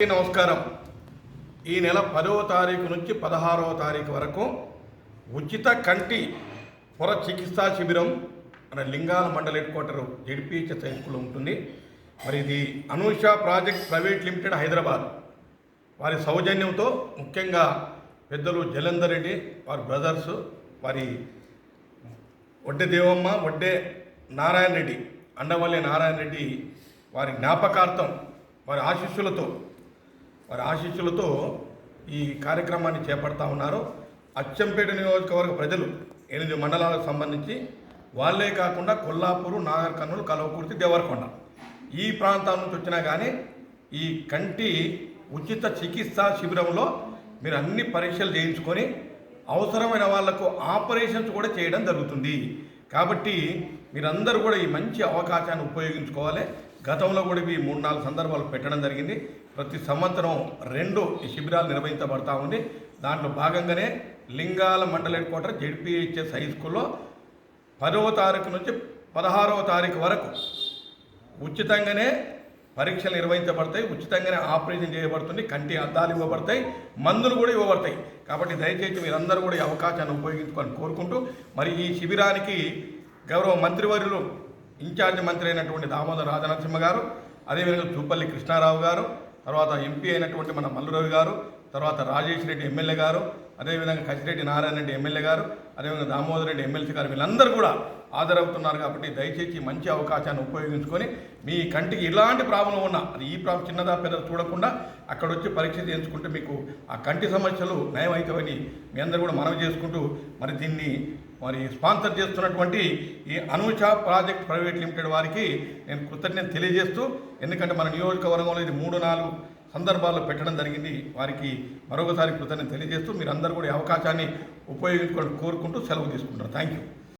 నమస్కారం. ఈ నెల 10వ తారీఖు నుంచి 16వ తారీఖు వరకు ఉచిత కంటి పొర చికిత్సా శిబిరం మన Lingala mandal head quarter ZPHS high స్కూల్లో ఉంటుంది. మరి ఇది Anusha project private limited Hyderabad వారి సౌజన్యంతో ముఖ్యంగా పెద్దలు జలంధర్ రెడ్డి వారి బ్రదర్స్, వారి వడ్డే దేవమ్మ, వడ్డే నారాయణ రెడ్డి, అండవల్లి నారాయణ రెడ్డి వారి జ్ఞాపకార్థం వారి ఆశీస్సులతో ఈ కార్యక్రమాన్ని చేపడతా ఉన్నారు. అచ్చంపేట నియోజకవర్గ ప్రజలు 8 మండలాలకు సంబంధించి వాళ్ళే కాకుండా కొల్లాపూరు, నాగర్ కర్నూలు, కల్వకుర్తి, దేవరకొండ ఈ ప్రాంతాల నుంచి వచ్చినా కానీ ఈ కంటి ఉచిత చికిత్సా శిబిరంలో మీరు అన్ని పరీక్షలు చేయించుకొని అవసరమైన వాళ్లకు ఆపరేషన్స్ కూడా చేయడం జరుగుతుంది. కాబట్టి మీరందరూ కూడా ఈ మంచి అవకాశాన్ని ఉపయోగించుకోవాలి. గతంలో కూడా ఇవి 3-4 సందర్భాలు పెట్టడం జరిగింది. ప్రతి సంవత్సరం 2 ఈ శిబిరాలు నిర్వహించబడతా ఉంది. దాంట్లో భాగంగానే Lingala mandal head quarter ZPHS high స్కూల్లో 10వ తారీఖు నుంచి 16వ తారీఖు వరకు ఉచితంగానే పరీక్షలు నిర్వహించబడతాయి, ఉచితంగానే ఆపరేషన్ చేయబడుతుంది, కంటి అద్దాలు ఇవ్వబడతాయి, మందులు కూడా ఇవ్వబడతాయి. కాబట్టి దయచేసి మీరందరూ కూడా ఈ అవకాశాన్ని ఉపయోగించుకొని కోరుకుంటూ, మరి ఈ శిబిరానికి గౌరవ మంత్రివర్యులు ఇన్ఛార్జ్ మంత్రి అయినటువంటి దామోదర్ రాజనరసింహ గారు, అదేవిధంగా చూపల్లి కృష్ణారావు గారు, తర్వాత ఎంపీ అయినటువంటి మన మల్లురవి గారు, తర్వాత రాజేష్ రెడ్డి ఎమ్మెల్యే గారు, అదేవిధంగా కసిరెడ్డి నారాయణ రెడ్డి ఎమ్మెల్యే గారు, అదేవిధంగా దామోదర్ రెడ్డి ఎమ్మెల్సీ గారు, వీళ్ళందరూ కూడా హాజరవుతున్నారు. కాబట్టి దయచేసి మంచి అవకాశాన్ని ఉపయోగించుకొని మీ కంటికి ఎలాంటి ప్రాబ్లం ఉన్నా అది ఈ ప్రాబ్లం చిన్నదా పెద్దదా చూడకుండా అక్కడ వచ్చి పరీక్ష చేయించుకుంటే మీకు ఆ కంటి సమస్యలు నయం అవుతాయని మీ అందరూ కూడా మనవి చేసుకుంటూ, మరి దీన్ని స్పాన్సర్ చేస్తున్నటువంటి ఈ అనూష ప్రాజెక్ట్ ప్రైవేట్ లిమిటెడ్ వారికి నేను కృతజ్ఞత తెలియజేస్తూ, ఎందుకంటే మన నియోజకవర్గంలో ఇది 3-4 సందర్భాల్లో పెట్టడం జరిగింది. వారికి మరొకసారి కృతజ్ఞత తెలియజేస్తూ మీరందరూ కూడా ఈ అవకాశాన్ని ఉపయోగించుకోవాలని కోరుకుంటూ సెలవు తీసుకుంటారు. Thank you.